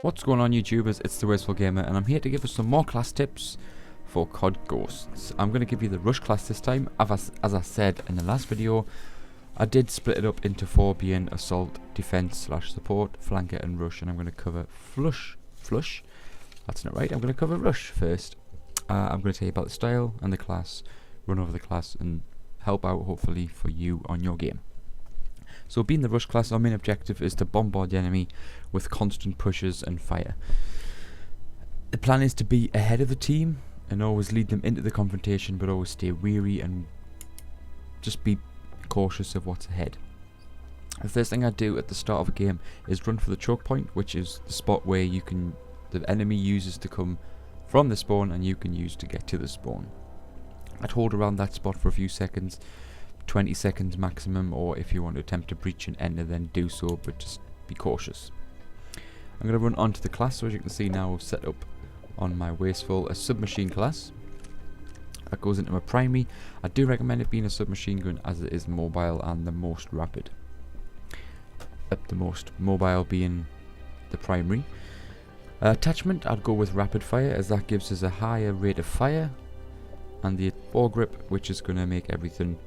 What's going on, YouTubers? It's the Wasteful Gamer, and I'm here to give us some more class tips for COD Ghosts. I'm going to give you the Rush class this time. As I said in the last video, I did split it up into 4, being Assault, Defense / Support, Flanker and Rush, and I'm going to cover Flush? That's not right. I'm going to cover Rush first. I'm going to tell you about the style and the class, run over the class, and help out hopefully for you on your game. So being the Rush class, our main objective is to bombard the enemy with constant pushes and fire. The plan is to be ahead of the team and always lead them into the confrontation, but always stay wary and just be cautious of what's ahead. The first thing I do at the start of a game is run for the choke point, which is the spot where the enemy uses to come from the spawn and you can use to get to the spawn. I'd hold around that spot for a few seconds, 20 seconds maximum, or if you want to attempt to breach and enter, then do so, but just be cautious. I'm going to run onto the class. So as you can see now, I've set up on my Wasteful a submachine class that goes into my primary. I do recommend it being a submachine gun as it is mobile and the most rapid. The most mobile being the primary. Attachment, I'd go with rapid fire, as that gives us a higher rate of fire, and the foregrip, which is going to make everything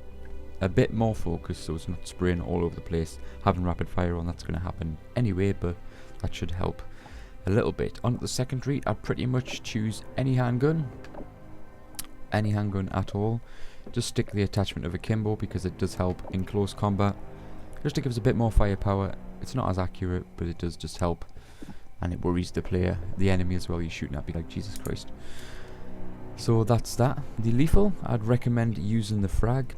a bit more focused, so it's not spraying all over the place. Having rapid fire on, that's going to happen anyway, but that should help a little bit. On the secondary, I'd pretty much choose any handgun at all. Just stick the attachment of a Kimbo because it does help in close combat, just to give us a bit more firepower. It's not as accurate, but it does just help, and it worries the enemy as well. You're shooting at me like Jesus Christ. So that's that. The lethal, I'd recommend using the Frag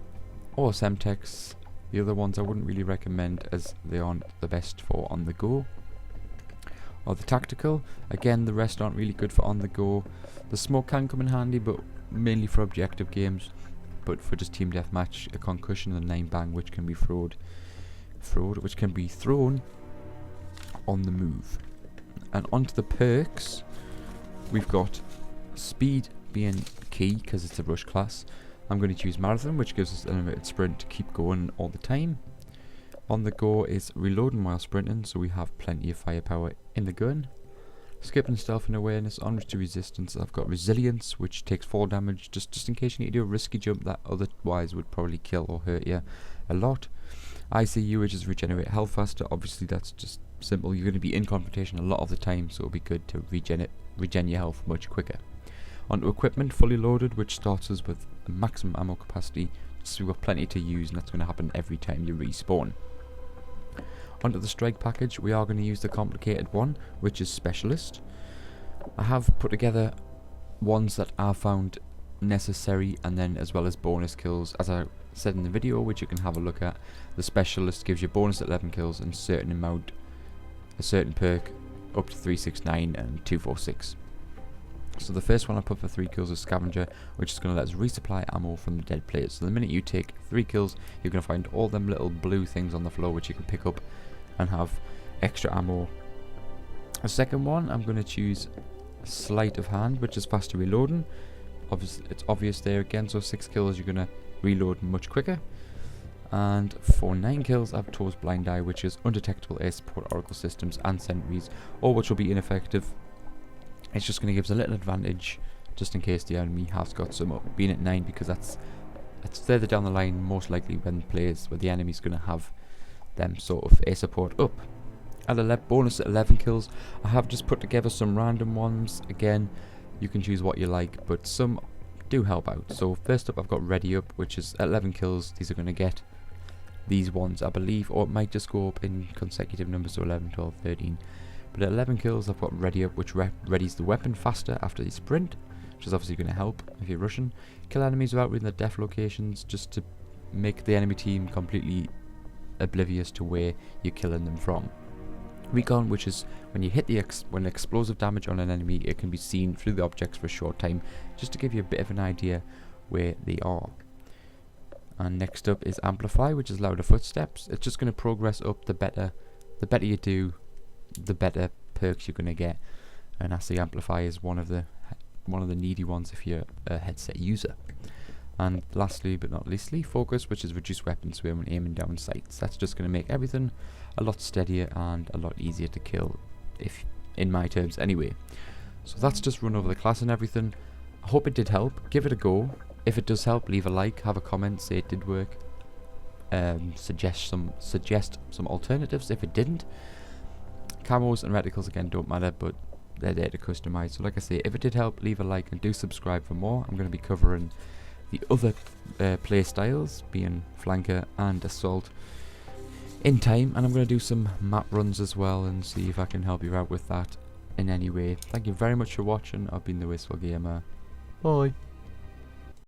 or Semtex. The other ones I wouldn't really recommend, as they aren't the best for on the go. Or the tactical, again the rest aren't really good for on the go. The smoke can come in handy, but mainly for objective games. But for just team deathmatch, a concussion and a 9-bang, which can be which can be thrown on the move. And onto the perks, we've got speed being key because it's a Rush class. I'm going to choose Marathon, which gives us an unlimited sprint to keep going all the time. On the go is reloading while sprinting, so we have plenty of firepower in the gun. Skipping stealth and awareness. Onwards to resistance, I've got resilience, which takes fall damage, just in case you need to do a risky jump that otherwise would probably kill or hurt you a lot. ICU, which is regenerate health faster. Obviously that's just simple. You're going to be in confrontation a lot of the time, so it'll be good to regen your health much quicker. Onto equipment, fully loaded, which starts us with a maximum ammo capacity, so we've got plenty to use, and that's going to happen every time you respawn. Onto the strike package, we are going to use the complicated one, which is Specialist. I have put together ones that I found necessary, and then as well as bonus kills, as I said in the video, which you can have a look at. The Specialist gives you bonus at 11 kills and a certain perk up to 369 and 246. So the first one I put for 3 kills is Scavenger, which is going to let us resupply ammo from the dead players. So the minute you take 3 kills, you're going to find all them little blue things on the floor which you can pick up and have extra ammo. The second one, I'm going to choose Sleight of Hand, which is faster reloading. Obviously, it's obvious there again, so 6 kills you're going to reload much quicker. And for 9 kills, I've chose Blind Eye, which is undetectable air support, oracle systems and sentries, all which will be ineffective. It's just going to give us a little advantage, just in case the enemy has got some up. Being at 9, because that's further down the line, most likely when the enemy's going to have them sort of air support up. At a bonus at 11 kills, I have just put together some random ones. Again, you can choose what you like, but some do help out. So first up, I've got Ready Up, which is at 11 kills. These are going to get these ones, I believe, or it might just go up in consecutive numbers, so 11, 12, 13. But at 11 kills, I've got Ready Up, which readies the weapon faster after the sprint, which is obviously going to help if you're rushing. Kill enemies without reading the death locations, just to make the enemy team completely oblivious to where you're killing them from. Recon, which is when you hit when explosive damage on an enemy, it can be seen through the objects for a short time, just to give you a bit of an idea where they are. And next up is Amplify, which is louder footsteps. It's just going to progress up. The better you do, the better perks you're going to get, and as the Amplify is one of the needy ones if you're a headset user. And lastly but not leastly, Focus, which is reduced weapon sway when aiming down sights. That's just going to make everything a lot steadier and a lot easier to kill if in my terms anyway. So that's just run over the class and everything. I hope it did help. Give it a go. If it does help, leave a like, have a comment, say it did work. Suggest some alternatives if it didn't. Camos and reticles again don't matter, but they're there to customize. So like I say, if it did help, leave a like and do subscribe for more. I'm going to be covering the other play styles, being flanker and assault, in time, and I'm going to do some map runs as well and see if I can help you out with that in any way. Thank you very much for watching. I've been the Wasteful Gamer. Bye.